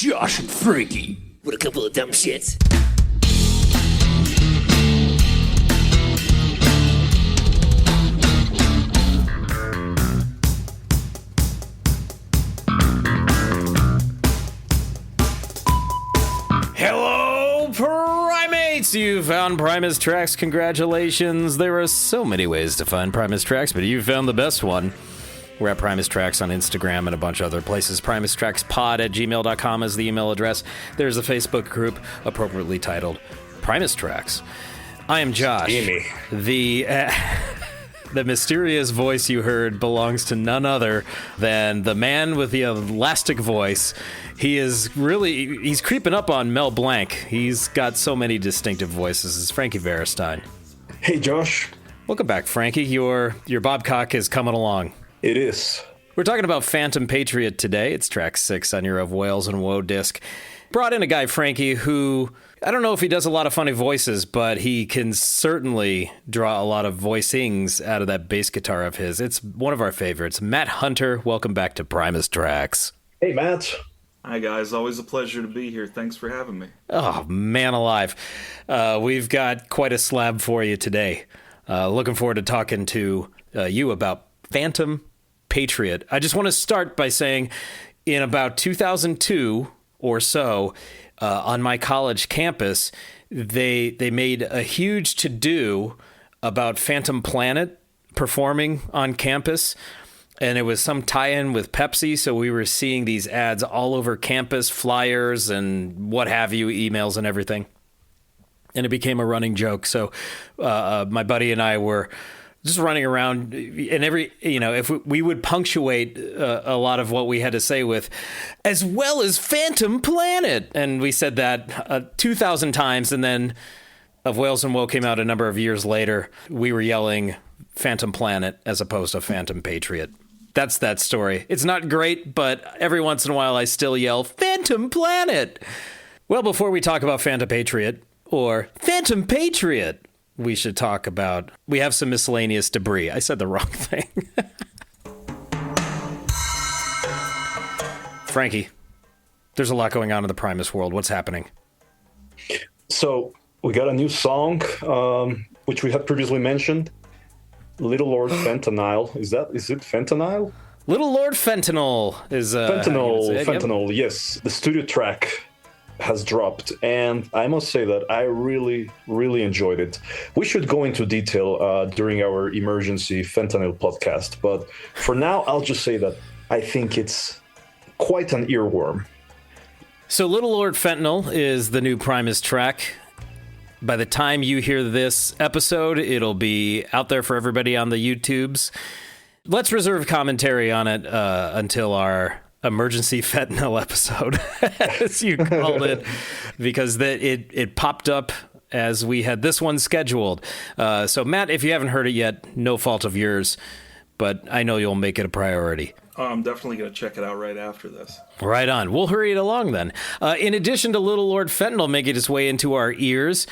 Josh and Frankie with a couple of dumb shits. Hello, Primates! You found Primus Tracks. Congratulations. There are so many ways to find Primus Tracks, but you found the best one. We're at Primus Tracks on Instagram and a bunch of other places. PrimusTracksPod@gmail.com is the email address. There's a Facebook group appropriately titled Primus Tracks. I am Josh. Amy. The mysterious voice you heard belongs to none other than the man with the elastic voice. He's creeping up on Mel Blanc. He's got so many distinctive voices. It's Frankie Verestein. Hey, Josh. Welcome back, Frankie. Your Bobcock is coming along. It is. We're talking about Panthom Patriot today. It's track 6 on your Of Wales and Woe disc. Brought in a guy, Frankie, who, I don't know if he does a lot of funny voices, but he can certainly draw a lot of voicings out of that bass guitar of his. It's one of our favorites. Matt Hunter, welcome back to Primus Tracks. Hey, Matt. Hi, guys. Always a pleasure to be here. Thanks for having me. Oh, man alive. We've got quite a slab for you today. Looking forward to talking to you about Panthom Patriot. I just want to start by saying in about 2002 or so, on my college campus, they made a huge to-do about Phantom Planet performing on campus. And it was some tie-in with Pepsi, so we were seeing these ads all over campus, flyers and what have you, emails and everything. And it became a running joke. So my buddy and I were just running around, and if we would punctuate a lot of what we had to say with, as well as Phantom Planet. And we said that 2,000 times, and then Of Wales and Woe came out a number of years later. We were yelling Phantom Planet as opposed to Panthom Patriot. That's that story. It's not great, but every once in a while I still yell, Phantom Planet! Well, before we talk about Phantom Patriot, or Panthom Patriot, we should talk about, we have some miscellaneous debris. I said the wrong thing. Frankie, there's a lot going on in the Primus world. What's happening? So we got a new song, which we had previously mentioned. Little Lord Fentanyl. Is it fentanyl? Little Lord Fentanyl is... Fentanyl, yes. The studio track has dropped, and I must say that I really, really enjoyed it. We should go into detail during our emergency fentanyl podcast, but for now, I'll just say that I think it's quite an earworm. So Little Lord Fentanyl is the new Primus track. By the time you hear this episode, it'll be out there for everybody on the YouTubes. Let's reserve commentary on it until our emergency fentanyl episode, as you called it, because it popped up as we had this one scheduled. So, Matt, if you haven't heard it yet, no fault of yours, but I know you'll make it a priority. I'm definitely going to check it out right after this. Right on. We'll hurry it along then. In addition to Little Lord Fentanyl making its way into our ears,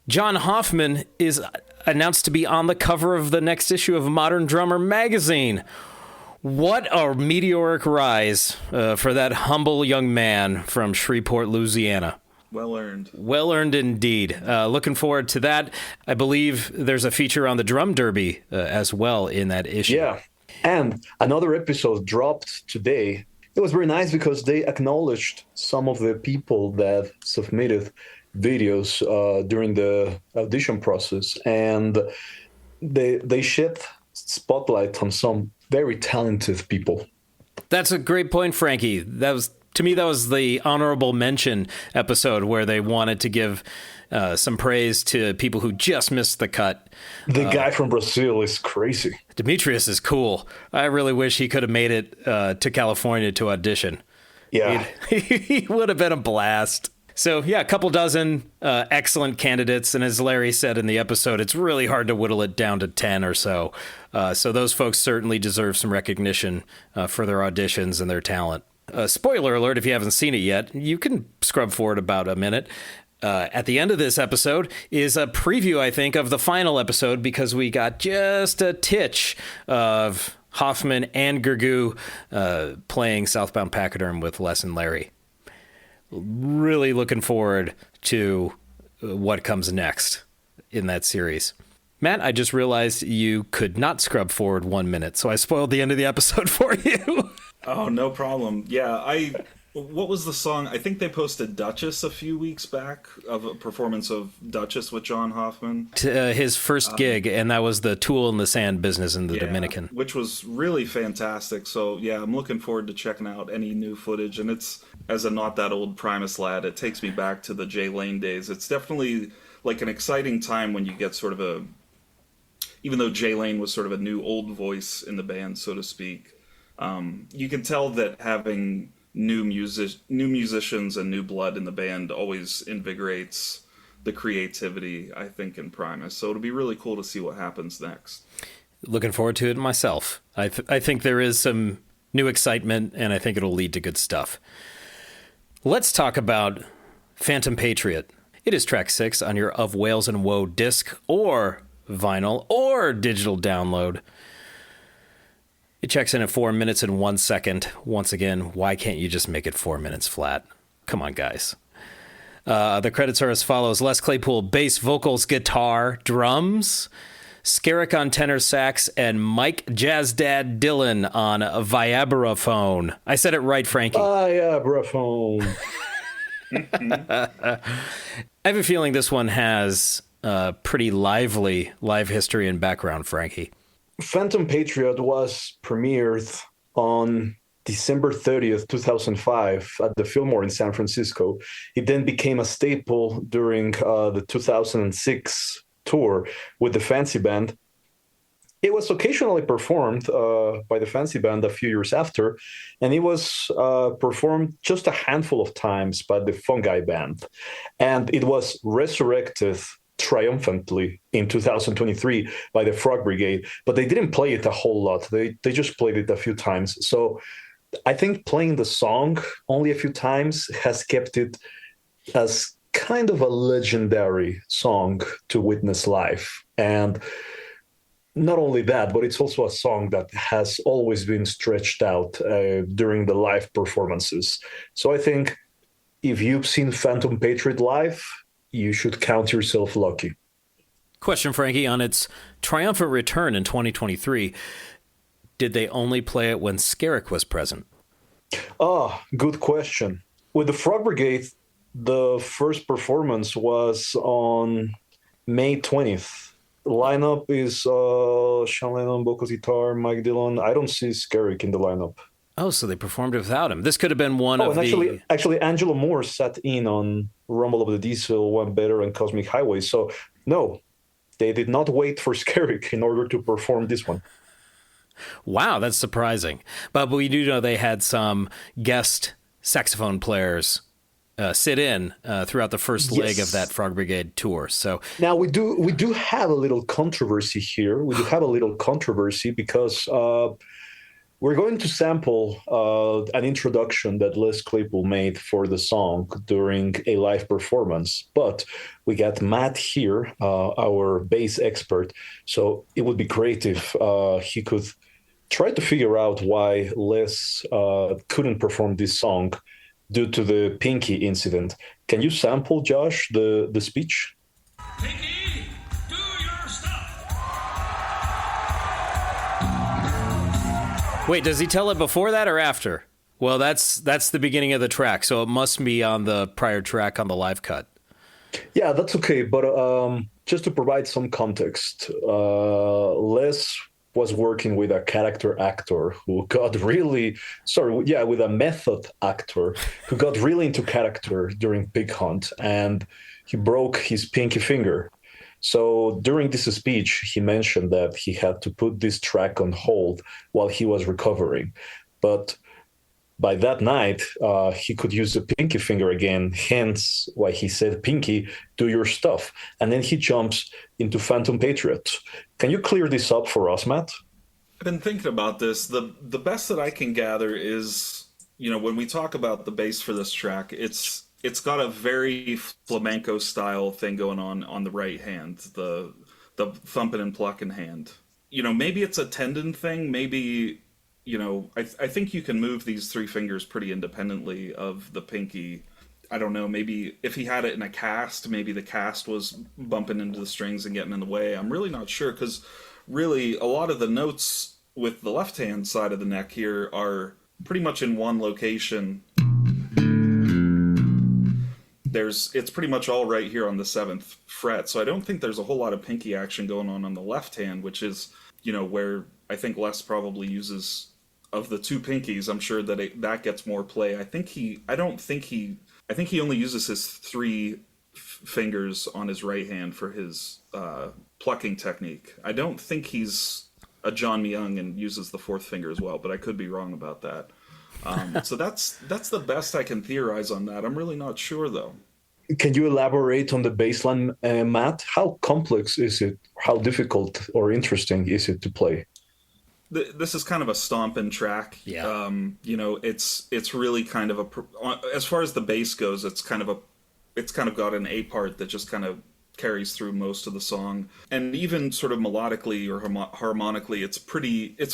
John Hoffman is announced to be on the cover of the next issue of Modern Drummer magazine. What a meteoric rise for that humble young man from Shreveport, Louisiana. Well earned. Well earned indeed. Looking forward to that. I believe there's a feature on the Drum Derby as well in that issue. Yeah. And another episode dropped today. It was very nice because they acknowledged some of the people that submitted videos during the audition process. And they shed spotlight on some very talented people. That's a great point, Frankie. To me, that was the honorable mention episode where they wanted to give some praise to people who just missed the cut. The guy from Brazil is crazy. Demetrius is cool. I really wish he could have made it to California to audition. Yeah. He would have been a blast. So, yeah, a couple dozen excellent candidates. And as Larry said in the episode, it's really hard to whittle it down to 10 or so. So those folks certainly deserve some recognition for their auditions and their talent. Spoiler alert, if you haven't seen it yet, you can scrub forward about a minute. At the end of this episode is a preview, I think, of the final episode, because we got just a titch of Hoffman and Gergu playing Southbound Pachyderm with Les and Larry. Really looking forward to what comes next in that series. Matt, I just realized you could not scrub forward 1 minute, so I spoiled the end of the episode for you. Oh, no problem. Yeah, what was the song? I think they posted Duchess a few weeks back of a performance of Duchess with John Hoffman. His first gig, and that was the tool in the sand business in the Dominican. Which was really fantastic. So, yeah, I'm looking forward to checking out any new footage. And it's, as a not that old Primus lad, it takes me back to the Jay Lane days. It's definitely like an exciting time when you get sort of a, even though Jay Lane was sort of a new old voice in the band, so to speak, you can tell that having new musicians and new blood in the band always invigorates the creativity, I think, in Primus. So it'll be really cool to see what happens next. Looking forward to it myself. I think there is some new excitement, and I think it'll lead to good stuff. Let's talk about Panthom Patriot. It is track 6 on your Of Wales and Woe disc, or vinyl, or digital download. It checks in at 4 minutes and 1 second. Once again, why can't you just make it 4 minutes flat? Come on, guys. The credits are as follows. Les Claypool, bass, vocals, guitar, drums. Skerrick on tenor sax, and Mike Jazzdad Dillon on a vibraphone. I said it right, Frankie. Vibraphone. I have a feeling this one has pretty lively live history and background, Frankie. Panthom Patriot was premiered on December 30th, 2005 at the Fillmore in San Francisco. It then became a staple during the 2006 tour with the Fancy Band. It was occasionally performed by the Fancy Band a few years after, and it was performed just a handful of times by the Fungi Band. And it was resurrected triumphantly in 2023 by the Frog Brigade, but they didn't play it a whole lot. They just played it a few times. So I think playing the song only a few times has kept it as kind of a legendary song to witness live. And not only that, but it's also a song that has always been stretched out during the live performances. So I think if you've seen Panthom Patriot live, you should count yourself lucky. Question, Frankie, on its triumphant return in 2023, did they only play it when Skerrick was present? Good question. With the Frog Brigade, the first performance was on May 20th. The lineup is Sean Lennon, vocals, guitar, Mike Dillon. I don't see Skerrick in the lineup. Oh, so they performed without him. This could have been one of the... Actually, Angelo Moore sat in on Rumble of the Diesel, One Better, and Cosmic Highway. So, no, they did not wait for Skerrick in order to perform this one. Wow, that's surprising. But we do know they had some guest saxophone players sit in throughout the first leg of that Frog Brigade tour. So now we do have a little controversy here. We do have a little controversy because we're going to sample an introduction that Les Claypool made for the song during a live performance. But we got Matt here, our bass expert. So it would be great if he could try to figure out why Les couldn't perform this song due to the Pinky incident. Can you sample, Josh, the speech? Pinky, do your stuff. Wait, does he tell it before that or after? Well, that's the beginning of the track, so it must be on the prior track on the live cut. Yeah, that's okay. But just to provide some context, Les was working with a character actor who got really, with a method actor who got really into character during Pig Hunt, and he broke his pinky finger. So during this speech, he mentioned that he had to put this track on hold while he was recovering. But by that night, he could use the pinky finger again, hence why he said, Pinky, do your stuff. And then he jumps into Panthom Patriot. Can you clear this up for us, Matt? I've been thinking about this. The best that I can gather is, when we talk about the bass for this track, it's got a very flamenco style thing going on the right hand, the thumping and plucking hand. Maybe it's a tendon thing, maybe... I think you can move these three fingers pretty independently of the pinky. I don't know, maybe if he had it in a cast, maybe the cast was bumping into the strings and getting in the way. I'm really not sure, because really a lot of the notes with the left hand side of the neck here are pretty much in one location. It's pretty much all right here on the 7th fret, so I don't think there's a whole lot of pinky action going on the left hand, which is, where I think Les probably uses, of the two pinkies, I'm sure that that gets more play. I think he only uses his three fingers on his right hand for his plucking technique. I don't think he's a John Myung and uses the fourth finger as well, but I could be wrong about that. So that's the best I can theorize on that. I'm really not sure, though. Can you elaborate on the bass line, Matt? How complex is it? How difficult or interesting is it to play? This is kind of a stomping track. Yeah. It's really kind of as far as the bass goes, it's kind of got an A part that just kind of carries through most of the song. And even sort of melodically or harmonically, it's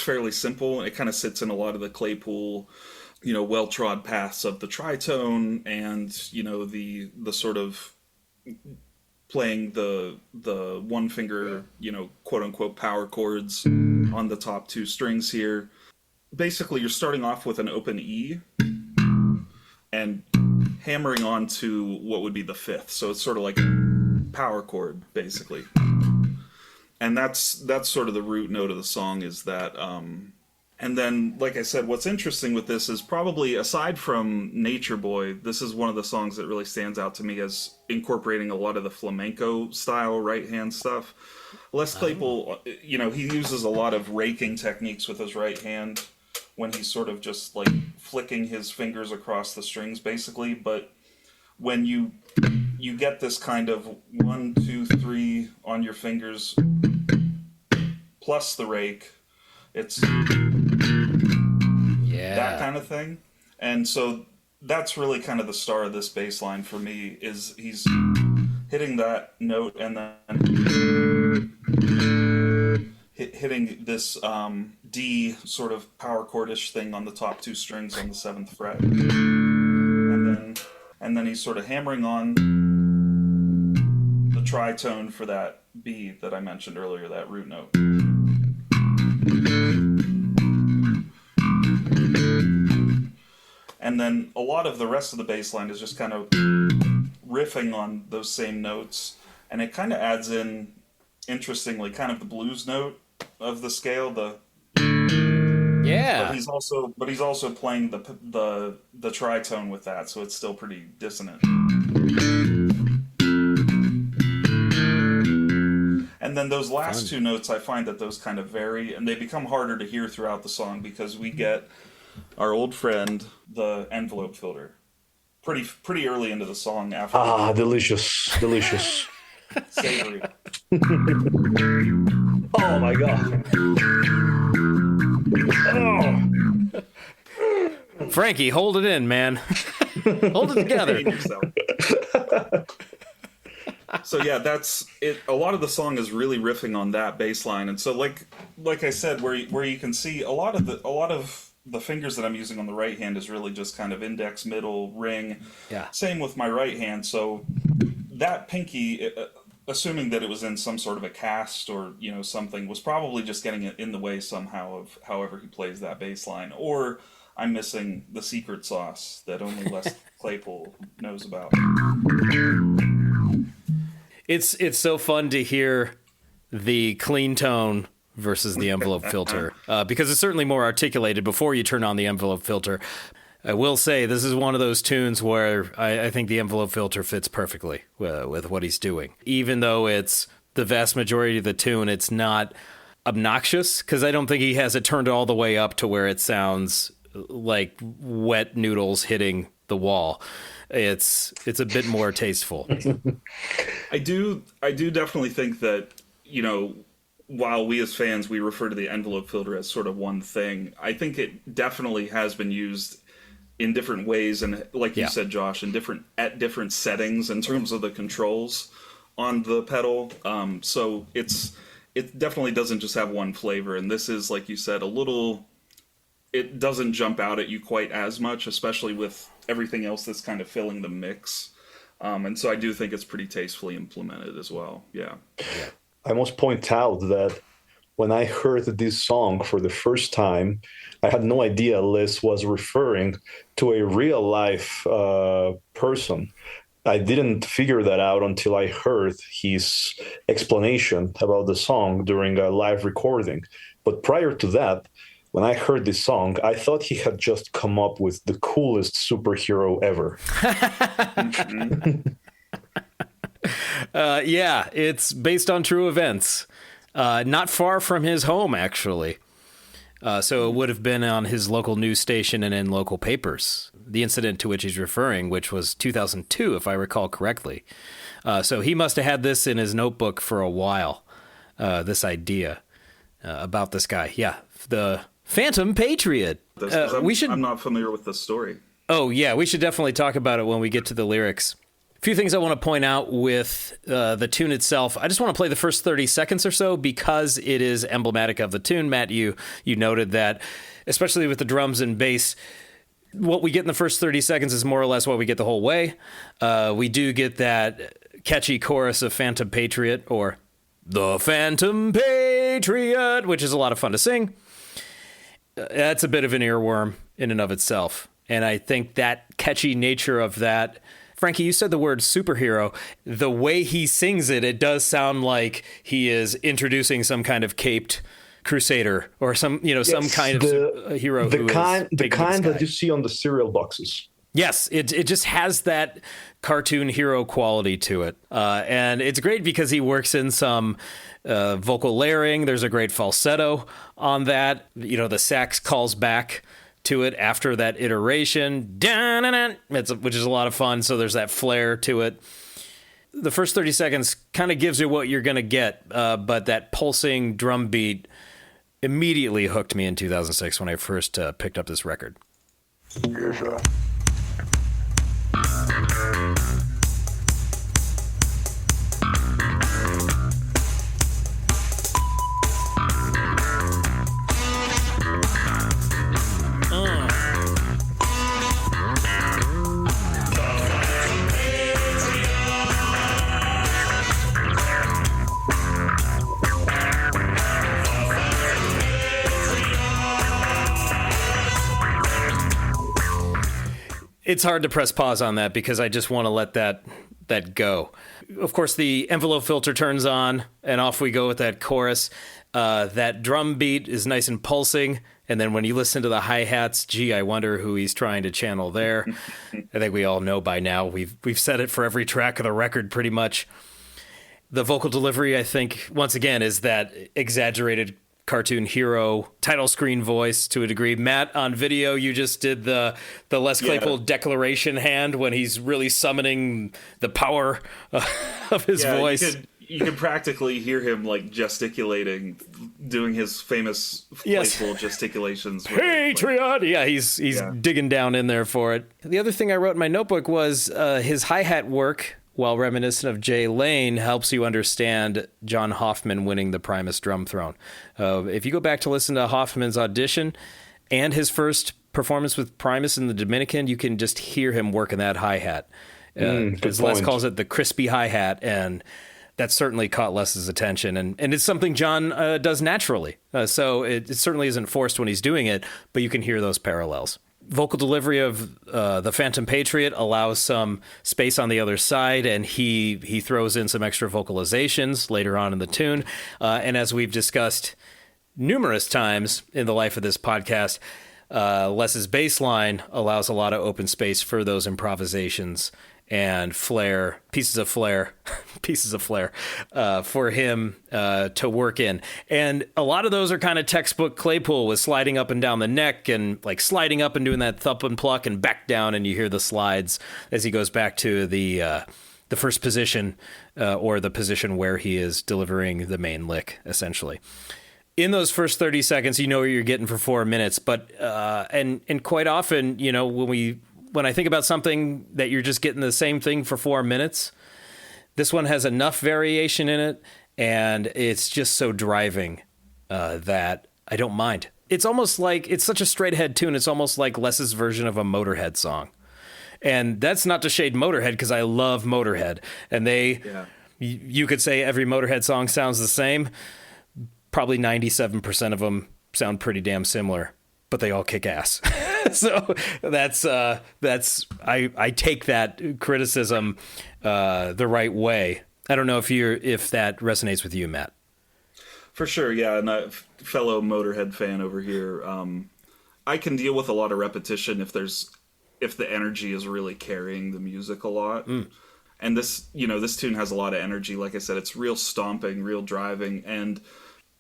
fairly simple. It kind of sits in a lot of the Claypool, well-trod paths of the tritone, and, the sort of playing the one finger, quote unquote power chords on the top two strings here. Basically, you're starting off with an open E and hammering onto what would be the fifth. So it's sort of like a power chord, basically. And that's sort of the root note of the song, is that, and then, like I said, what's interesting with this is probably, aside from Nature Boy, this is one of the songs that really stands out to me as incorporating a lot of the flamenco style right hand stuff. Les Claypool, he uses a lot of raking techniques with his right hand when he's sort of just like flicking his fingers across the strings, basically. But when you get this kind of 1, 2, 3 on your fingers plus the rake, it's that kind of thing. And so that's really kind of the star of this bass line for me, is he's hitting that note and then hitting this D sort of power chordish thing on the top two strings on the 7th fret. And then he's sort of hammering on the tritone for that B that I mentioned earlier, that root note. And then a lot of the rest of the bass line is just kind of riffing on those same notes. And it kind of adds in, interestingly, kind of the blues note of the scale. Yeah. But he's also playing the tritone with that, so it's still pretty dissonant. And then those last two notes, I find that those kind of vary, and they become harder to hear throughout the song, because we get our old friend, the envelope filter, pretty early into the song. After delicious. Savory. Oh my god. Oh. Frankie, hold it in, man. Hold it together. So yeah, that's it. A lot of the song is really riffing on that bass line, and so like I said, where you can see a lot of the fingers that I'm using on the right hand is really just kind of index, middle, ring. Yeah. Same with my right hand. So that pinky, assuming that it was in some sort of a cast or something, was probably just getting it in the way somehow of however he plays that bass line. Or I'm missing the secret sauce that only Les Claypool knows about. It's so fun to hear the clean tone versus the envelope filter, because it's certainly more articulated before you turn on the envelope filter. I will say this is one of those tunes where I think the envelope filter fits perfectly with what he's doing. Even though it's the vast majority of the tune, it's not obnoxious, because I don't think he has it turned all the way up to where it sounds like wet noodles hitting the wall. It's a bit more tasteful. I do definitely think that, while we as fans, we refer to the envelope filter as sort of one thing, I think it definitely has been used in different ways, and like you said, Josh, at different settings in terms of the controls on the pedal. So it definitely doesn't just have one flavor, and this is, like you said, a little it doesn't jump out at you quite as much, especially with everything else that's kind of filling the mix. And so I do think it's pretty tastefully implemented as well. Yeah. I must point out that when I heard this song for the first time, I had no idea Les was referring to a real life person. I didn't figure that out until I heard his explanation about the song during a live recording. But prior to that, when I heard this song, I thought he had just come up with the coolest superhero ever. Yeah, it's based on true events. Not far from his home, actually. So it would have been on his local news station and in local papers. The incident to which he's referring, which was 2002, if I recall correctly. So he must have had this in his notebook for a while, this idea about this guy. Yeah, the Panthom Patriot. I'm not familiar with this story. Oh, yeah, we should definitely talk about it when we get to the lyrics. A few things I want to point out with the tune itself. I just want to play the first 30 seconds or so because it is emblematic of the tune. Matt, you noted that, especially with the drums and bass, what we get in the first 30 seconds is more or less what we get the whole way. We do get that catchy chorus of Panthom Patriot, or the Panthom Patriot, which is a lot of fun to sing. That's a bit of an earworm in and of itself. And I think that catchy nature of that, Frankie, you said the word superhero. The way he sings it, it does sound like he is introducing some kind of caped crusader or some kind of hero. The kind that you see on the cereal boxes. Yes, it just has that cartoon hero quality to it. And it's great because he works in some vocal layering. There's a great falsetto on that. The sax calls back to it after that iteration, which is a lot of fun. So there's that flair to it. The first 30 seconds kind of gives you what you're going to get, but that pulsing drum beat immediately hooked me in 2006 when I first picked up this record. Yes, sir. It's hard to press pause on that because I just want to let that go. Of course, the envelope filter turns on, and off we go with that chorus. That drum beat is nice and pulsing, and then when you listen to the hi-hats, gee, I wonder who he's trying to channel there. I think we all know by now. We've said it for every track of the record pretty much. The vocal delivery, I think, once again, is that exaggerated cartoon hero title screen voice to a degree. Matt, on video, you just did the Les Claypool declaration hand when he's really summoning the power of his voice. You could practically hear him like gesticulating, doing his famous Claypool gesticulations. Patriot! Yeah, he's digging down in there for it. The other thing I wrote in my notebook was his hi-hat work, while reminiscent of Jay Lane, helps you understand John Hoffman winning the Primus Drum Throne. If you go back to listen to Hoffman's audition and his first performance with Primus in the Dominican, you can just hear him working that hi-hat. As Les calls it, the crispy hi-hat, and that certainly caught Les's attention. And it's something John does naturally. So it certainly isn't forced when he's doing it, but you can hear those parallels. Vocal delivery of the Panthom Patriot allows some space on the other side, and he throws in some extra vocalizations later on in the tune. And as we've discussed numerous times in the life of this podcast, Les's bass line allows a lot of open space for those improvisations and pieces of flair for him to work in. And a lot of those are kind of textbook Claypool, with sliding up and down the neck and like sliding up and doing that thump and pluck and back down, and you hear the slides as he goes back to the first position or the position where he is delivering the main lick, essentially. In those first 30 seconds, you know what you're getting for 4 minutes, but and quite often, when I think about something that you're just getting the same thing for 4 minutes, this one has enough variation in it, and it's just so driving that I don't mind. it's almost like it's such a straight ahead tune. It's almost like Les's version of a Motorhead song. And that's not to shade Motorhead, because I love Motorhead. And you could say every Motorhead song sounds the same. Probably 97% of them sound pretty damn similar, but they all kick ass. So that's I take that criticism the right way. I don't know if that resonates with you, Matt. For sure, yeah. And a fellow Motorhead fan over here, I can deal with a lot of repetition if the energy is really carrying the music a lot. And this tune has a lot of energy. Like I said, it's real stomping, real driving, and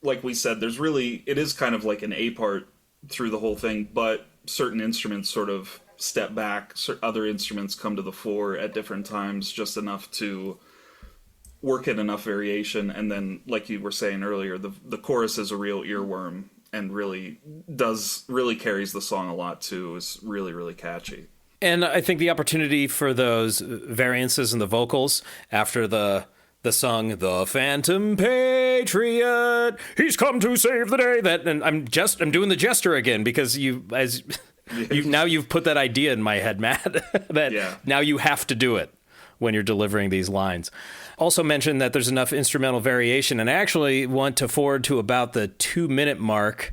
like we said, it is kind of like an A part through the whole thing, but certain instruments sort of step back, other instruments come to the fore at different times, just enough to work in enough variation. And then, like you were saying earlier, the chorus is a real earworm and really carries the song a lot too. It's really, really catchy. And I think the opportunity for those variances in the vocals after the song, "The Panthom Patriot, he's come to save the day," and I'm doing the gesture again, because now you've put that idea in my head, Matt, now you have to do it when you're delivering these lines. Also mentioned that there's enough instrumental variation, and I actually want to forward to about the 2-minute mark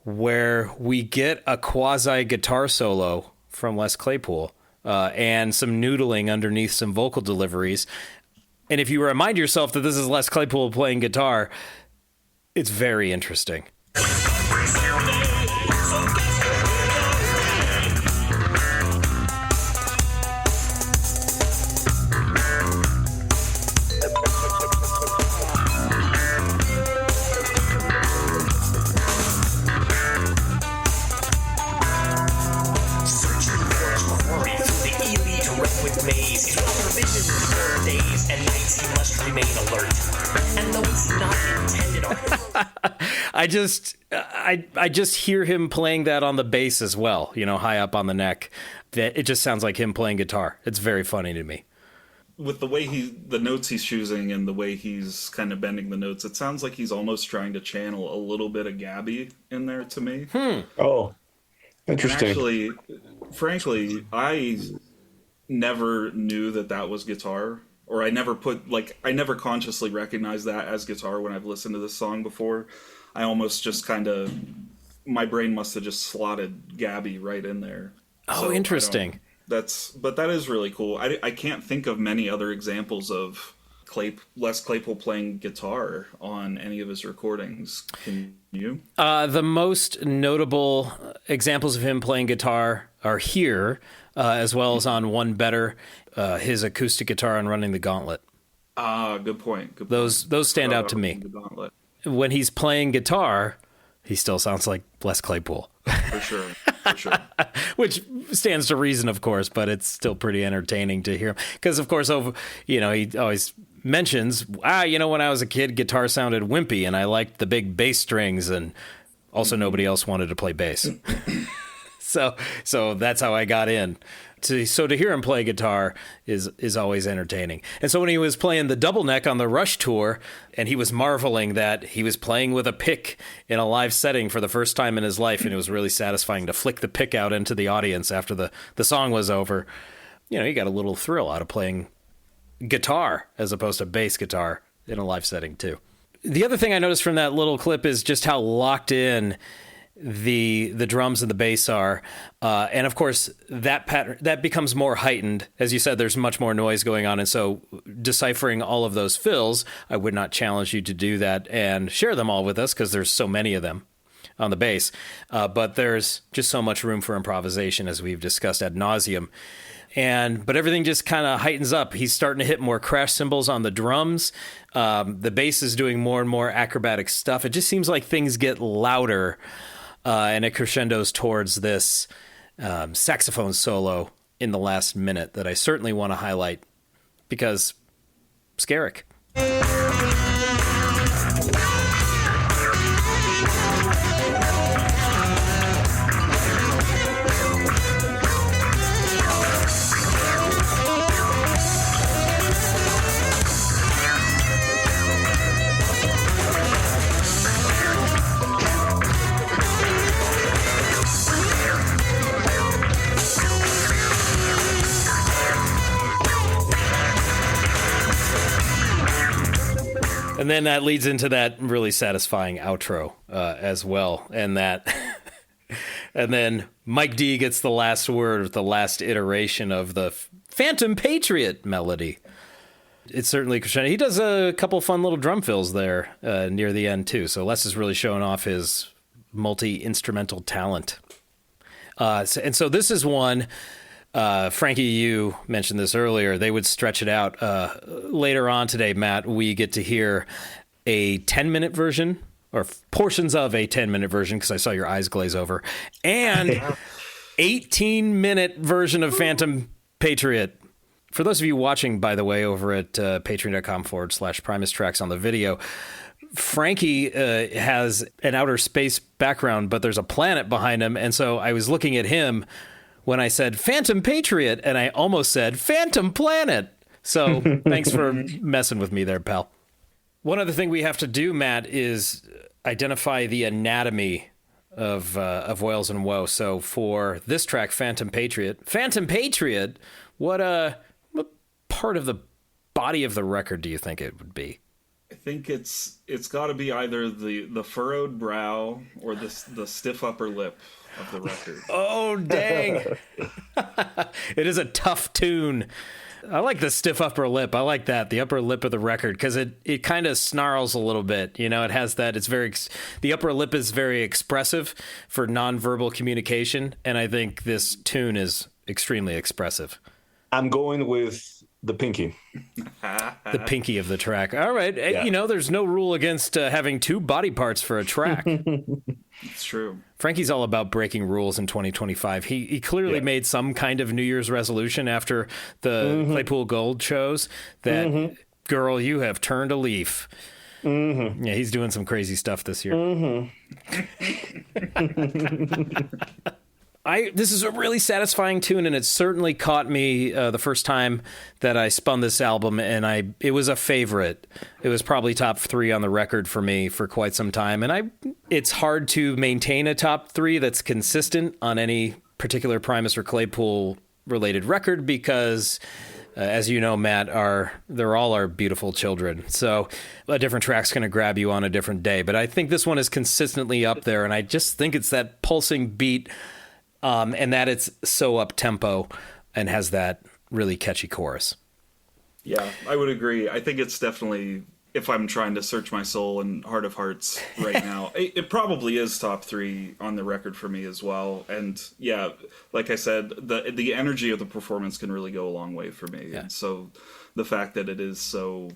where we get a quasi guitar solo from Les Claypool and some noodling underneath some vocal deliveries. And if you remind yourself that this is Les Claypool playing guitar, it's very interesting. I just hear him playing that on the bass as well, high up on the neck. That it just sounds like him playing guitar. It's very funny to me. With the way the notes he's choosing and the way he's kind of bending the notes, it sounds like he's almost trying to channel a little bit of Gabby in there to me. Oh, interesting. And actually, frankly, I never knew that was guitar, or I never consciously recognized that as guitar when I've listened to this song before. I almost just my brain must have just slotted Gabby right in there. Oh, so interesting. But that is really cool. I can't think of many other examples of Les Claypool playing guitar on any of his recordings. Can you? The most notable examples of him playing guitar are here, as well as on One Better, his acoustic guitar on Running the Gauntlet. Good point. Those stand out to me. When he's playing guitar, he still sounds like Les Claypool. For sure. Which stands to reason, of course, but it's still pretty entertaining to hear him. Because, of course, he always mentions, when I was a kid, guitar sounded wimpy, and I liked the big bass strings, and also nobody else wanted to play bass. So that's how I got in. So to hear him play guitar is always entertaining. And so when he was playing the double neck on the Rush tour, and he was marveling that he was playing with a pick in a live setting for the first time in his life, and it was really satisfying to flick the pick out into the audience after the song was over. He got a little thrill out of playing guitar as opposed to bass guitar in a live setting too. The other thing I noticed from that little clip is just how locked in the drums and the bass are, and of course that becomes more heightened. As you said, there's much more noise going on, and so deciphering all of those fills, I would not challenge you to do that and share them all with us, because there's so many of them on the bass, but there's just so much room for improvisation, as we've discussed ad nauseum. But everything just kind of heightens up. He's starting to hit more crash cymbals on the drums. The bass is doing more and more acrobatic stuff. It just seems like things get louder, and it crescendos towards this saxophone solo in the last minute that I certainly want to highlight, because Scarrick. And then that leads into that really satisfying outro as well. And that, and then Mike D gets the last word with the last iteration of the Panthom Patriot melody. It's certainly crescendo. He does a couple fun little drum fills there near the end too. So Les is really showing off his multi-instrumental talent. And so this is one, Frankie, you mentioned this earlier, they would stretch it out. Later on today, Matt, we get to hear a 10-minute version, or portions of a 10-minute version, because I saw your eyes glaze over, and 18-minute version of Panthom Patriot. For those of you watching, by the way, over at patreon.com/Primus Tracks on the video, Frankie has an outer space background, but there's a planet behind him. And so I was looking at him when I said Panthom Patriot, and I almost said Phantom Planet. So thanks for messing with me there, pal. One other thing we have to do, Matt, is identify the anatomy of Wales and Woe. So for this track, Panthom Patriot, what part of the body of the record do you think it would be? I think it's got to be either the furrowed brow or the stiff upper lip of the record. Oh, dang. It is a tough tune. I like the stiff upper lip. I like that, the upper lip of the record, because it kind of snarls a little bit. You know, it has that. It's the upper lip is very expressive for nonverbal communication, and I think this tune is extremely expressive. I'm going with the pinky. The pinky of the track. All right. Yeah. You know, there's no rule against having two body parts for a track. It's true. Frankie's all about breaking rules in 2025. He clearly made some kind of New Year's resolution after the Claypool Gold shows that, girl, you have turned a leaf. Yeah, he's doing some crazy stuff this year. This is a really satisfying tune, and it certainly caught me the first time that I spun this album, and it was a favorite. It was probably top 3 on the record for me for quite some time, and it's hard to maintain a top 3 that's consistent on any particular Primus or Claypool related record because, as you know, Matt, they're all our beautiful children. So a different track's going to grab you on a different day, but I think this one is consistently up there, and I just think it's that pulsing beat. And that it's so up-tempo and has that really catchy chorus. Yeah, I would agree. I think it's definitely, if I'm trying to search my soul and heart of hearts right now, it probably is top 3 on the record for me as well. And yeah, like I said, the energy of the performance can really go a long way for me. Yeah. And so the fact that it is so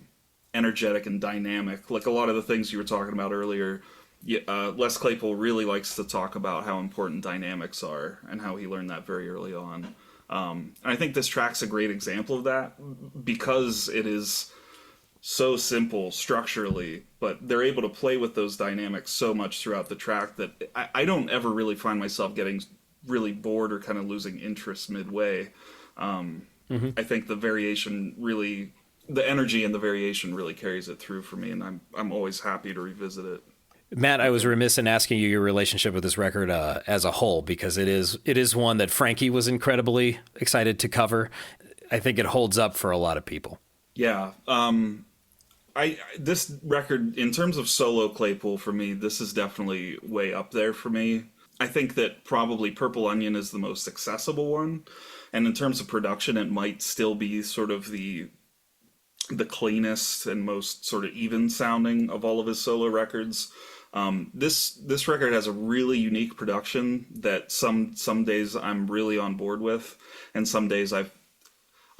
energetic and dynamic, like a lot of the things you were talking about earlier, Les Claypool really likes to talk about how important dynamics are and how he learned that very early on. And I think this track's a great example of that because it is so simple structurally, but they're able to play with those dynamics so much throughout the track that I don't ever really find myself getting really bored or kind of losing interest midway. I think the variation really, the energy and the variation really carries it through for me, and I'm always happy to revisit it. Matt, I was remiss in asking you your relationship with this record as a whole, because it is one that Frankie was incredibly excited to cover. I think it holds up for a lot of people. Yeah. This record, in terms of solo Claypool, for me, this is definitely way up there for me. I think that probably Purple Onion is the most accessible one. And in terms of production, it might still be sort of the cleanest and most sort of even sounding of all of his solo records. This record has a really unique production that some days I'm really on board with, and some days I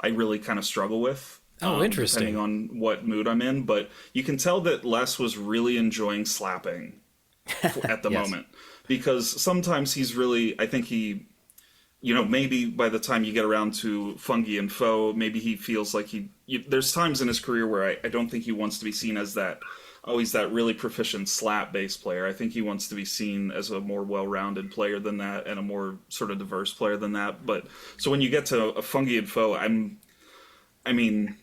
really kind of struggle with. Oh, interesting. Depending on what mood I'm in, but you can tell that Les was really enjoying slapping at the moment, because sometimes he's really, I think he, maybe by the time you get around to Fungi and Foe, maybe he feels like there's times in his career where I don't think he wants to be seen as that. Oh, he's that really proficient slap bass player. I think he wants to be seen as a more well-rounded player than that, and a more sort of diverse player than that. But so when you get to a Fungi and Foe, I mean,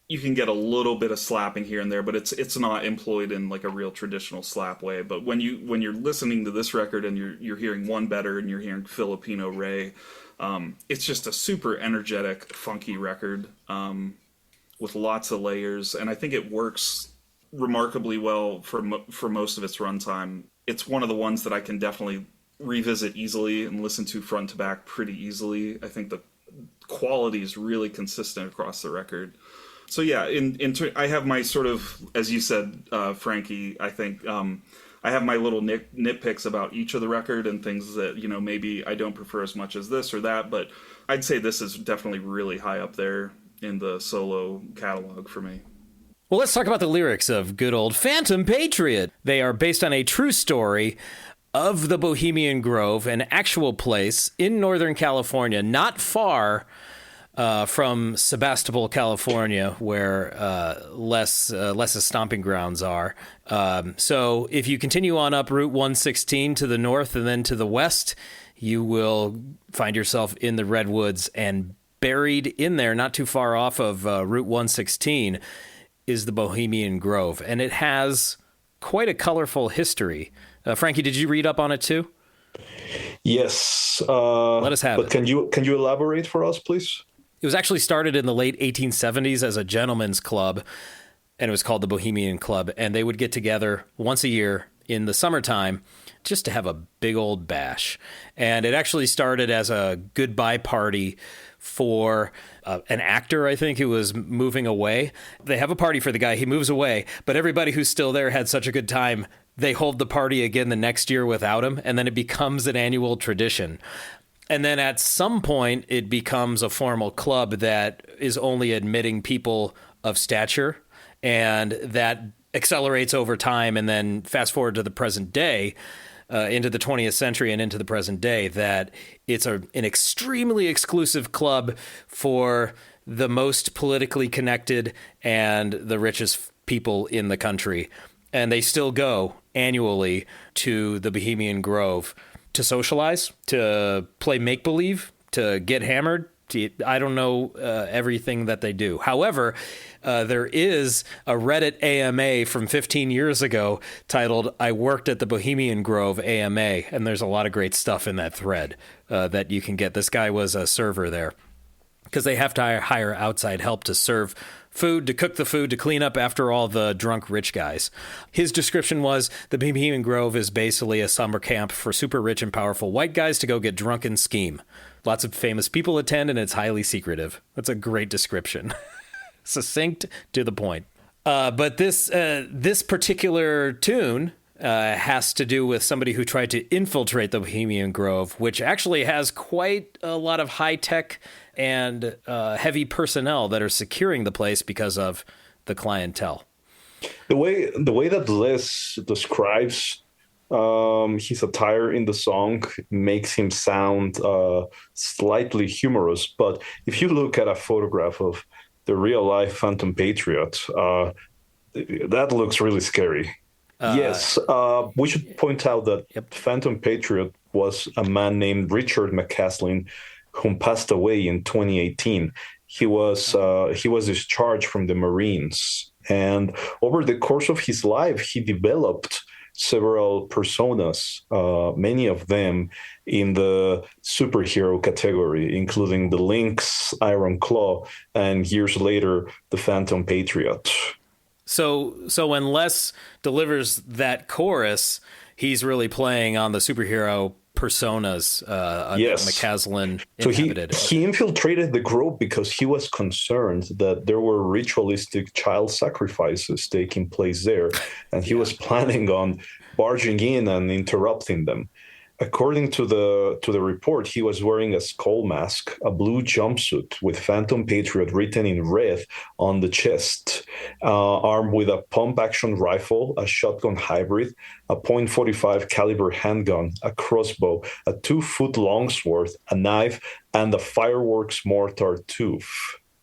you can get a little bit of slapping here and there, but it's not employed in like a real traditional slap way. But when you're listening to this record and you're hearing One Better and you're hearing Filipino Ray, it's just a super energetic, funky record with lots of layers, and I think it works remarkably well for most of its runtime. It's one of the ones that I can definitely revisit easily and listen to front to back pretty easily. I think the quality is really consistent across the record. So yeah, I have my sort of, as you said, Frankie, I think I have my little nitpicks about each of the record and things that, maybe I don't prefer as much as this or that, but I'd say this is definitely really high up there in the solo catalog for me. Well, let's talk about the lyrics of good old Panthom Patriot. They are based on a true story of the Bohemian Grove, an actual place in Northern California, not far from Sebastopol, California, where Les's stomping grounds are. So if you continue on up Route 116 to the north and then to the west, you will find yourself in the Redwoods, and buried in there, not too far off of Route 116, is the Bohemian Grove. And it has quite a colorful history. Frankie, did you read up on it too? Yes. Let us have it. But can you elaborate for us, please? It was actually started in the late 1870s as a gentleman's club, and it was called the Bohemian Club. And they would get together once a year in the summertime just to have a big old bash. And it actually started as a goodbye party for an actor, I think, who was moving away. They have a party for the guy. He moves away, but everybody who's still there had such a good time, they hold the party again the next year without him, and then it becomes an annual tradition. And then at some point, it becomes a formal club that is only admitting people of stature, and that accelerates over time. And then fast forward to the present day, into the 20th century and into the present day, that it's an extremely exclusive club for the most politically connected and the richest people in the country. And they still go annually to the Bohemian Grove to socialize, to play make-believe, to get hammered. I don't know everything that they do. However, there is a Reddit AMA from 15 years ago titled, "I worked at the Bohemian Grove AMA," and there's a lot of great stuff in that thread that you can get. This guy was a server there because they have to hire outside help to serve food, to cook the food, to clean up after all the drunk rich guys. His description was, the Bohemian Grove is basically a summer camp for super rich and powerful white guys to go get drunk and scheme. Lots of famous people attend, and it's highly secretive. That's a great description. Succinct, to the point. But this particular tune has to do with somebody who tried to infiltrate the Bohemian Grove, which actually has quite a lot of high-tech and heavy personnel that are securing the place because of the clientele. The way that Les describes his attire in the song makes him sound slightly humorous. But if you look at a photograph of the real-life Panthom Patriot, that looks really scary. Yes, we should point out that Panthom Patriot was a man named Richard McCaslin, whom passed away in 2018. He was discharged from the Marines, and over the course of his life, he developed several personas, many of them in the superhero category, including the Lynx, Iron Claw, and years later, the Panthom Patriot. So when Les delivers that chorus, he's really playing on the superhero personas McCaslin inhabited. So he infiltrated the grove because he was concerned that there were ritualistic child sacrifices taking place there, and he was planning on barging in and interrupting them. According to the report, he was wearing a skull mask, a blue jumpsuit with Panthom Patriot written in red on the chest, armed with a pump-action rifle, a shotgun hybrid, a .45 caliber handgun, a crossbow, a 2-foot longsword, a knife, and a fireworks mortar tooth.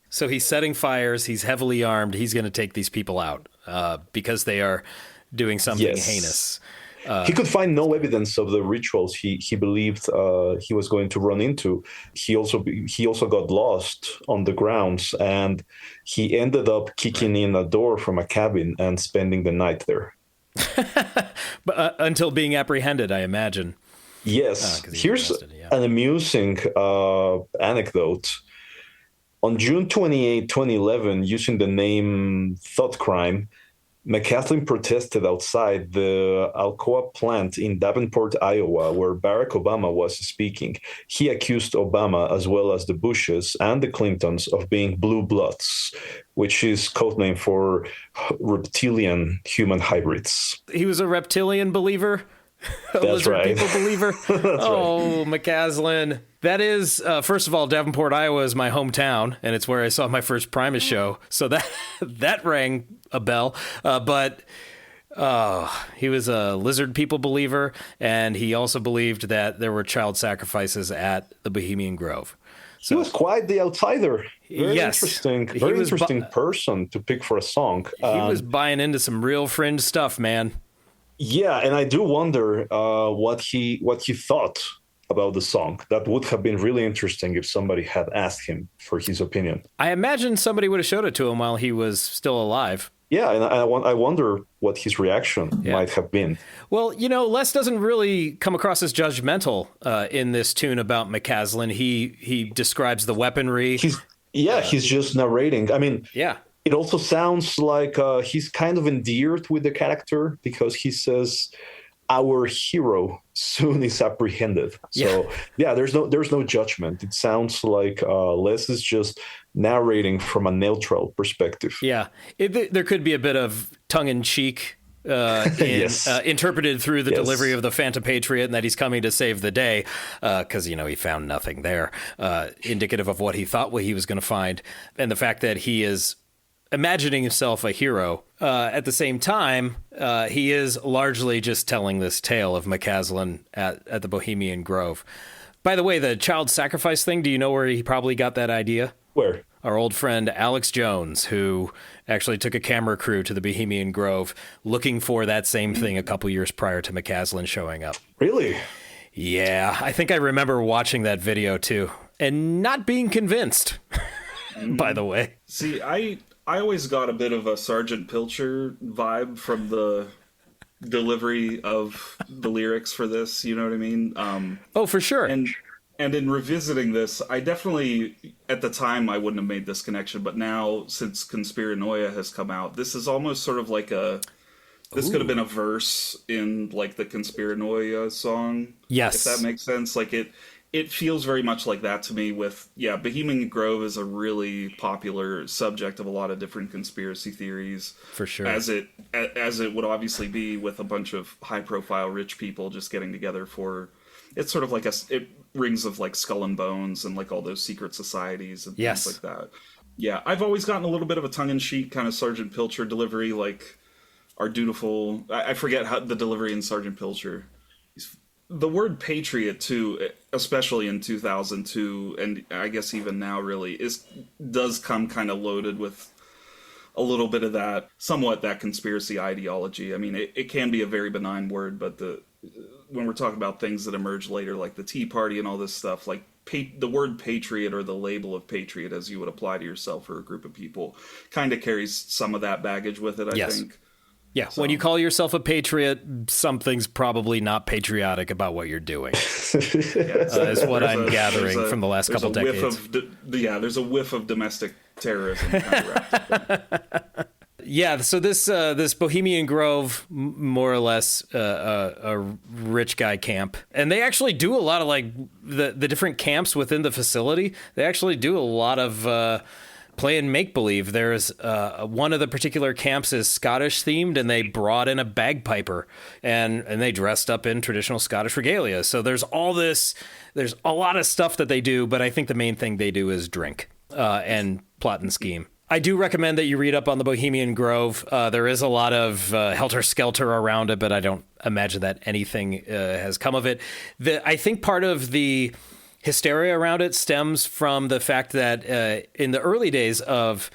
So he's setting fires. He's heavily armed. He's going to take these people out because they are doing something heinous. He could find no evidence of the rituals he believed he was going to run into. He also got lost on the grounds, and he ended up kicking in a door from a cabin and spending the night there. But until being apprehended, I imagine. Yes. Here's an amusing anecdote. On June 28, 2011, using the name Thought Crime, McCaslin protested outside the Alcoa plant in Davenport, Iowa, where Barack Obama was speaking. He accused Obama, as well as the Bushes and the Clintons, of being blue bloods, which is codename for reptilian human hybrids. He was a reptilian believer? A That's lizard right. people believer? Oh, right. McCaslin. That is, first of all, Davenport, Iowa is my hometown, and it's where I saw my first Primus show. So that rang a bell. But he was a lizard people believer, and he also believed that there were child sacrifices at the Bohemian Grove. So, he was quite the outsider. Very interesting person to pick for a song. He was buying into some real fringe stuff, man. Yeah, and I do wonder what he thought about the song. That would have been really interesting if somebody had asked him for his opinion. I imagine somebody would have showed it to him while he was still alive. Yeah, and I wonder what his reaction might have been. Well, Les doesn't really come across as judgmental in this tune about McCaslin. He describes the weaponry. He's just narrating. I mean, yeah. It also sounds like he's kind of endeared with the character because he says, "Our hero soon is apprehended." So there's no judgment. It sounds like Les is just narrating from a neutral perspective. Yeah, there could be a bit of tongue-in-cheek interpreted through the delivery of the Panthom Patriot, and that he's coming to save the day because he found nothing there, indicative of what he thought he was going to find, and the fact that he is imagining himself a hero. At the same time, he is largely just telling this tale of McCaslin at the Bohemian Grove. By the way, the child sacrifice thing, do you know where he probably got that idea? Where? Our old friend Alex Jones, who actually took a camera crew to the Bohemian Grove looking for that same thing a couple years prior to McCaslin showing up. Really? Yeah, I think I remember watching that video too, and not being convinced, by the way. See, I always got a bit of a Sergeant Pilcher vibe from the delivery of the lyrics for this, you know what I mean? Oh, for sure. And in revisiting this, I definitely, at the time, I wouldn't have made this connection, but now, since Conspiranoia has come out, this is almost sort of like this could have been a verse in, like, the Conspiranoia song. Yes. If that makes sense. Like, it feels very much like that to me with, Bohemian Grove is a really popular subject of a lot of different conspiracy theories. For sure. As it would obviously be with a bunch of high-profile rich people just getting together for... It's sort of like it rings of like Skull and Bones and like all those secret societies and things like that. Yeah, I've always gotten a little bit of a tongue-in-cheek kind of Sergeant Pilcher delivery, like our dutiful... I forget how the delivery in Sergeant Pilcher. The word patriot, too, especially in 2002, and I guess even now really, does come kind of loaded with a little bit of that conspiracy ideology. I mean, it can be a very benign word, but when we're talking about things that emerge later, like the Tea Party and all this stuff, like the word patriot or the label of patriot, as you would apply to yourself or a group of people, kind of carries some of that baggage with it, I think. Yeah, so, when you call yourself a patriot, something's probably not patriotic about what you're doing. Is what I'm gathering from the last couple decades. There's a whiff of domestic terrorism kind of wrapped up. Yeah, so this Bohemian Grove, more or less a rich guy camp. And they actually do a lot of like the different camps within the facility. They actually do a lot of playing make-believe. There's one of the particular camps is Scottish themed, and they brought in a bagpiper and they dressed up in traditional Scottish regalia. So there's a lot of stuff that they do, but I think the main thing they do is drink and plot and scheme. I do recommend that you read up on the Bohemian Grove. There is a lot of helter-skelter around it, but I don't imagine that anything has come of it. I think part of the hysteria around it stems from the fact that in the early days of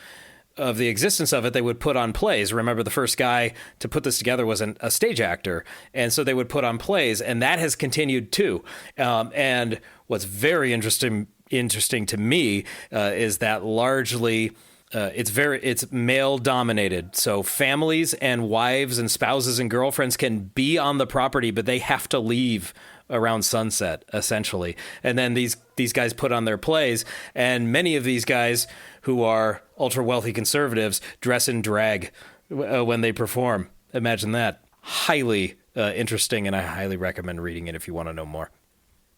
the existence of it, they would put on plays. Remember, the first guy to put this together was a stage actor, and so they would put on plays, and that has continued too. And what's very interesting to me is that largely... it's male dominated. So families and wives and spouses and girlfriends can be on the property, but they have to leave around sunset, essentially. And then these guys put on their plays, and many of these guys who are ultra wealthy conservatives dress in drag when they perform. Imagine that. Highly interesting, and I highly recommend reading it if you want to know more.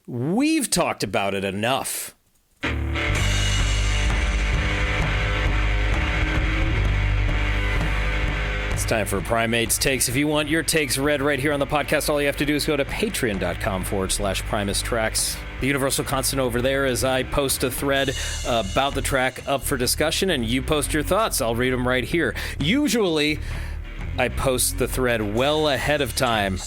We've talked about it enough. It's time for Primate's Takes. If you want your takes read right here on the podcast, all you have to do is go to patreon.com/Primus Tracks. The universal constant over there is I post a thread about the track up for discussion, and you post your thoughts. I'll read them right here. Usually, I post the thread well ahead of time.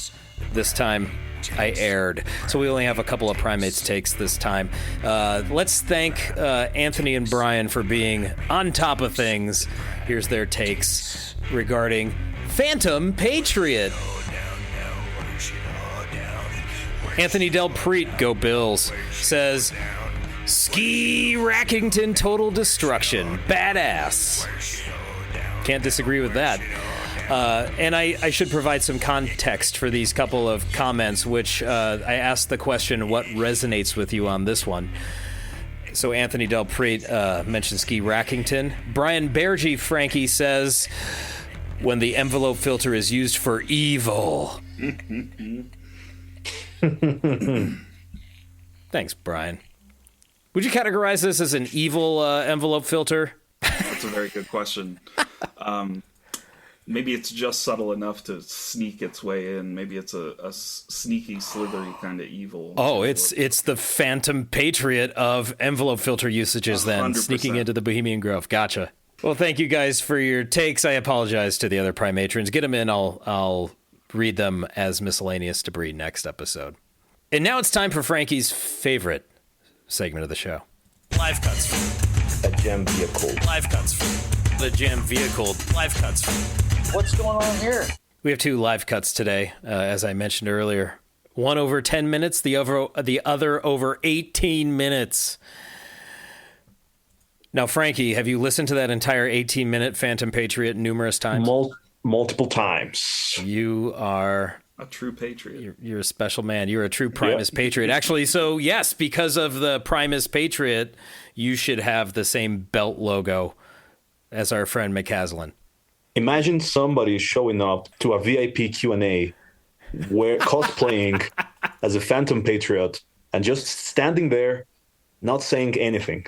This time, I aired. So we only have a couple of Primates Takes this time. Let's thank Anthony and Brian for being on top of things. Here's their takes regarding Panthom Patriot. Anthony Del Preet, go Bills, says, Ski Rackington total destruction. Badass. Can't disagree with that. And I should provide some context for these couple of comments, which I asked the question, what resonates with you on this one? So Anthony Del Preet mentioned Ski Rackington. Brian Bergy Frankie says, when the envelope filter is used for evil. Thanks, Brian. Would you categorize this as an evil envelope filter? That's a very good question. Maybe it's just subtle enough to sneak its way in. Maybe it's a sneaky, slithery kind of evil. Oh, it's the Panthom Patriot of envelope filter usages then, 100%. sneaking into the Bohemian Grove. Gotcha. Well, thank you guys for your takes. I apologize to the other Primatrons. Get them in. I'll read them as miscellaneous debris next episode. And now it's time for Frankie's favorite segment of the show. Live cuts. A jam vehicle. Live cuts. The jam vehicle. Live cuts. What's going on here? We have 2 live cuts today, as I mentioned earlier. One over 10 minutes, the other over 18 minutes. Now, Frankie, have you listened to that entire 18-minute Panthom Patriot numerous times? Multiple times. You are a true patriot. You're a special man. You're a true Primus Patriot. Actually, so yes, because of the Primus Patriot, you should have the same belt logo as our friend McCaslin. Imagine somebody showing up to a VIP Q&A cosplaying as a Panthom Patriot and just standing there, not saying anything.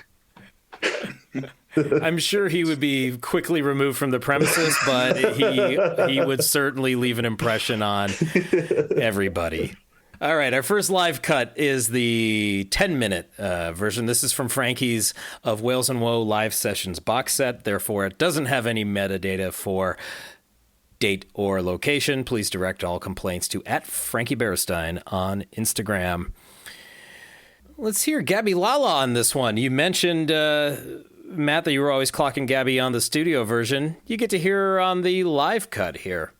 I'm sure he would be quickly removed from the premises, but he would certainly leave an impression on everybody. All right, our first live cut is the 10-minute version. This is from Frankie's Of Wales and Woe live sessions box set. Therefore, it doesn't have any metadata for date or location. Please direct all complaints to @FrankieBerstein on Instagram. Let's hear Gabby Lala on this one. You mentioned, Matt, that you were always clocking Gabby on the studio version. You get to hear her on the live cut here.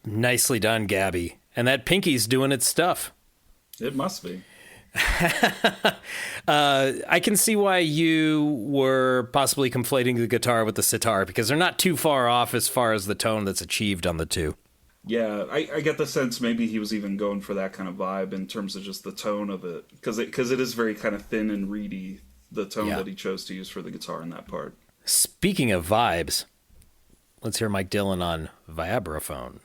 Nicely done, Gabby. And that pinky's doing its stuff. It must be. I can see why you were possibly conflating the guitar with the sitar, because they're not too far off as far as the tone that's achieved on the two. Yeah, I get the sense maybe he was even going for that kind of vibe in terms of just the tone of it. Because it is very kind of thin and reedy, the tone that he chose to use for the guitar in that part. Speaking of vibes, let's hear Mike Dillon on Vibraphone.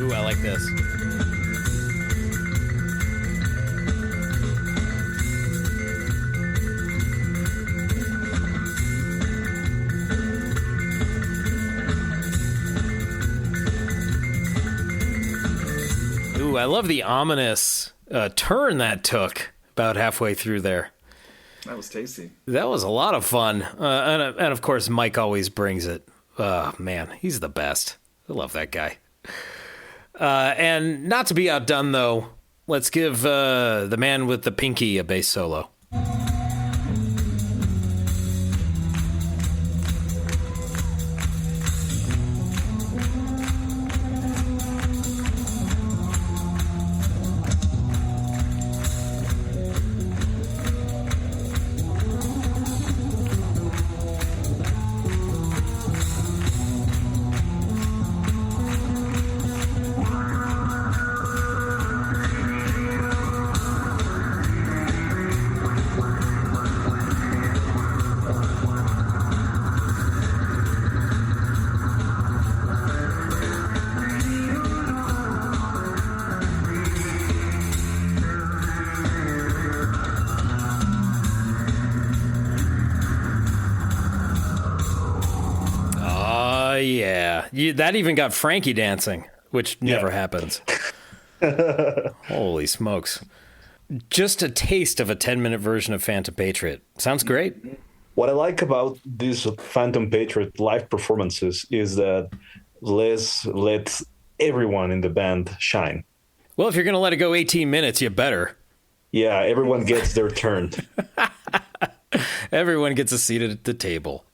Ooh, I like this. I love the ominous turn that took about halfway through there. That was tasty. That was a lot of fun. And of course, Mike always brings it. Oh, man, he's the best. I love that guy. And not to be outdone, though, let's give the man with the pinky a bass solo. That even got Frankie dancing, which never happens. Holy smokes. Just a taste of a 10-minute version of Panthom Patriot. Sounds great. What I like about these Panthom Patriot live performances is that Les lets everyone in the band shine. Well, if you're going to let it go 18 minutes, you better. Yeah, everyone gets their turn. Everyone gets a seat at the table.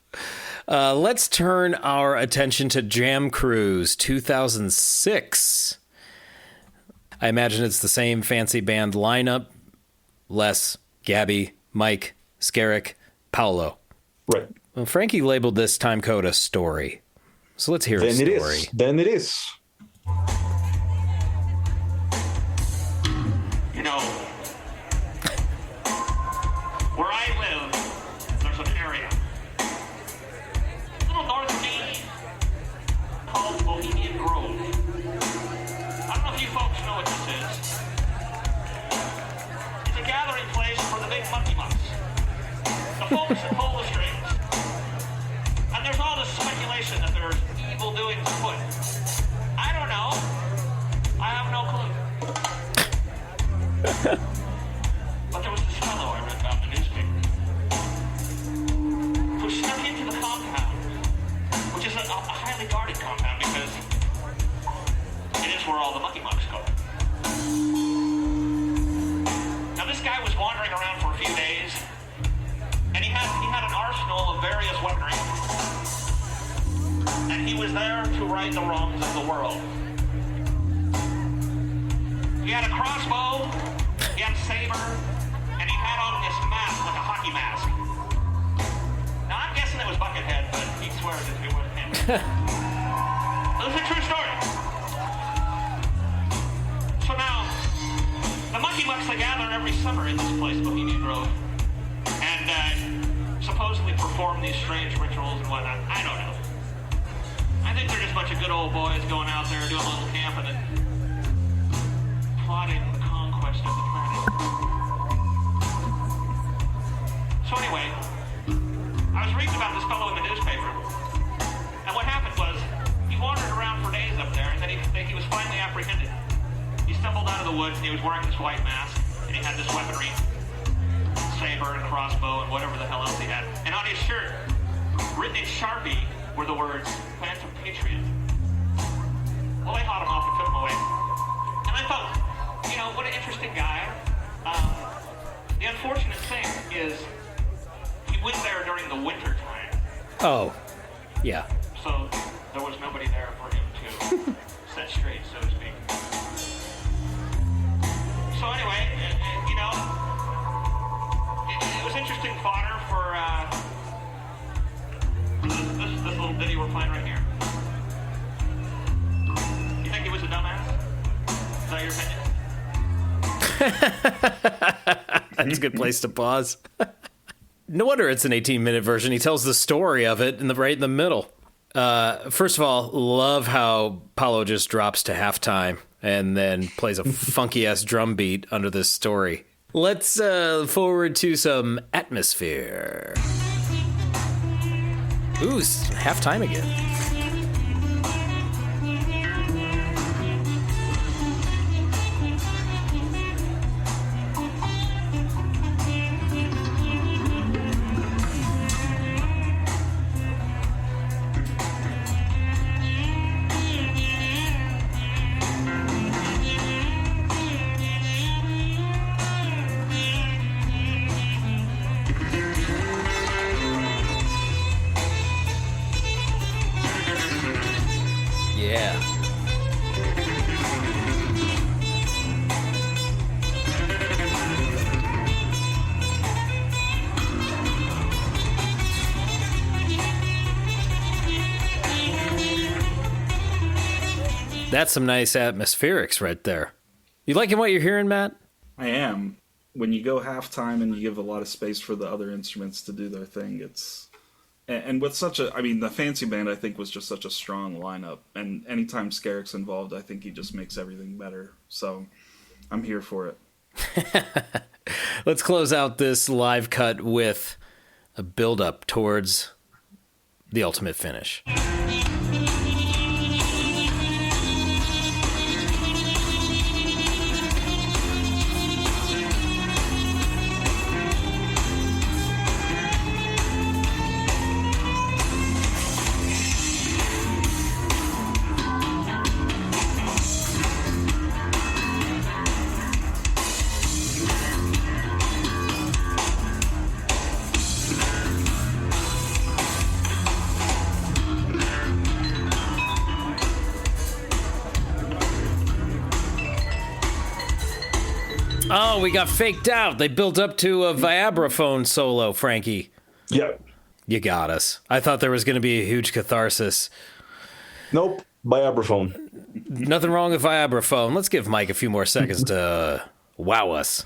Let's turn our attention to Jam Cruise 2006. I imagine it's the same fancy band lineup. Les, Gabby, Mike, Skerrick, Paolo. Right. Well, Frankie labeled this time code a story. So let's hear a story. Then it is. You know, where I live, there's an area a little north of me called Bohemian Grove. I don't know if you folks know what this is. It's a gathering place for the big monkey monks, the folks that pull the strings. And there's all this speculation that there's evil doings afoot. I don't know. I have no clue. But there was this fellow I read about in the newspaper who snuck into the compound, which is a highly guarded compound because it is where all the monkey monks go. Now this guy was wandering around for a few days, and he had an arsenal of various weaponry, and he was there to right the wrongs of the world. He had a crossbow, he had a saber, and he had on this mask like a hockey mask. Now I'm guessing it was Buckethead, but he swears it wasn't him. This is a true story. So now, the monkey monks, they gather every summer in this place, Bohemian Grove, and supposedly perform these strange rituals and whatnot. I don't know. I think they're just a bunch of good old boys going out there doing a little camping and plotting the conquest of the planet. So anyway, I was reading about this fellow in the newspaper, and what happened was he wandered around for days up there, and then he was finally apprehended. He stumbled out of the woods, and he was wearing this white mask, and he had this weaponry, saber and crossbow and whatever the hell else he had. And on his shirt, written in Sharpie, were the words Panthom Patriot. Well, they hauled him off and took him away. And I thought, you know, what an interesting guy. The unfortunate thing is he went there during the winter time. Oh, yeah. So there was nobody there for him to set straight, so to speak. So anyway, you know, it was interesting fodder for this little ditty we're playing right here. You think he was a dumbass? Is that your opinion? That's a good place to pause. No wonder it's an 18-minute version. He tells the story of it right in the middle. First of all, love how Paolo just drops to halftime and then plays a funky-ass drum beat under this story. Let's forward to some atmosphere. Ooh, it's halftime again. yeah. That's some nice atmospherics right there. You liking what you're hearing, Matt? I am. When you go halftime and you give a lot of space for the other instruments to do their thing, it's... And with such a... I mean, the Fancy Band, I think, was just such a strong lineup. And anytime Skerrick's involved, I think he just makes everything better. So I'm here for it. Let's close out this live cut with a build-up towards the ultimate finish. Oh, we got faked out. They built up to a vibraphone solo, Frankie. Yeah. You got us. I thought there was going to be a huge catharsis. Nope. Vibraphone. Nothing wrong with vibraphone. Let's give Mike a few more seconds to wow us.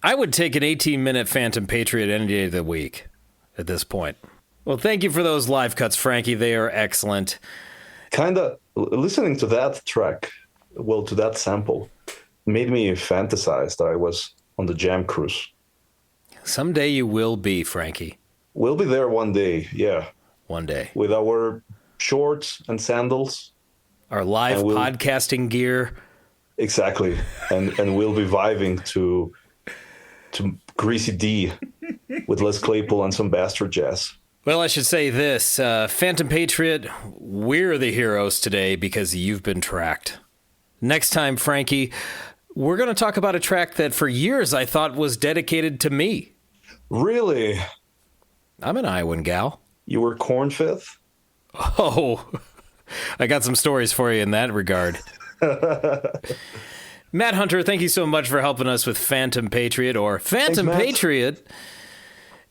I would take an 18-minute Panthom Patriot any day of the week at this point. Well, thank you for those live cuts, Frankie. They are excellent. Kind of listening to that track, well, to that sample, made me fantasize that I was on the Jam Cruise. Someday you will be, Frankie. We'll be there one day, yeah. One day. With our shorts and sandals. Our live podcasting gear. Exactly. And we'll be vibing to Greasy D with Les Claypool and some bastard jazz. Well, I should say this. Panthom Patriot, we're the heroes today because you've been tracked. Next time, Frankie, we're going to talk about a track that for years I thought was dedicated to me. Really? I'm an Iowan gal. You were corn fifth? Oh, I got some stories for you in that regard. Matt Hunter, thank you so much for helping us with Panthom Patriot or Panthom Patriot.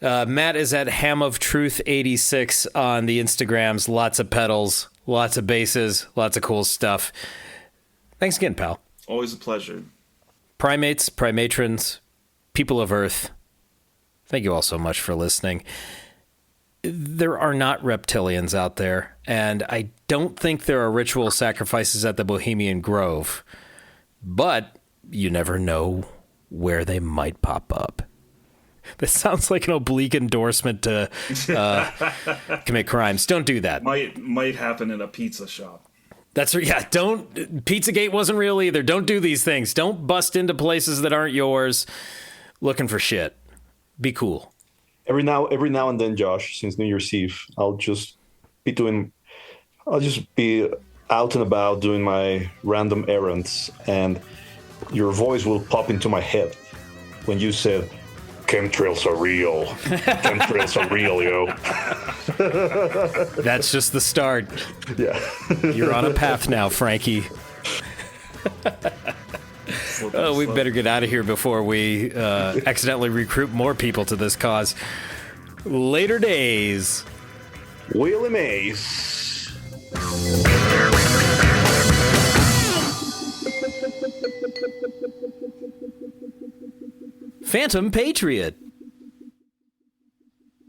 Matt is at Ham of Truth 86 on the Instagrams. Lots of pedals, lots of basses, lots of cool stuff. Thanks again, pal. Always a pleasure. Primates, primatrons, people of Earth, thank you all so much for listening. There are not reptilians out there, and I don't think there are ritual sacrifices at the Bohemian Grove. But you never know where they might pop up. This sounds like an oblique endorsement to commit crimes. Don't do that. Might happen in a pizza shop. That's yeah. Don't. Pizzagate wasn't real either. Don't do these things. Don't bust into places that aren't yours, looking for shit. Be cool. Every now and then, Josh, since New Year's Eve, I'll just be out and about doing my random errands, and your voice will pop into my head when you said, "Chemtrails are real. Chemtrails are real, yo." That's just the start. Yeah. You're on a path now, Frankie. Oh, we better get out of here before we accidentally recruit more people to this cause. Later days. Willie Mays. Panthom Patriot.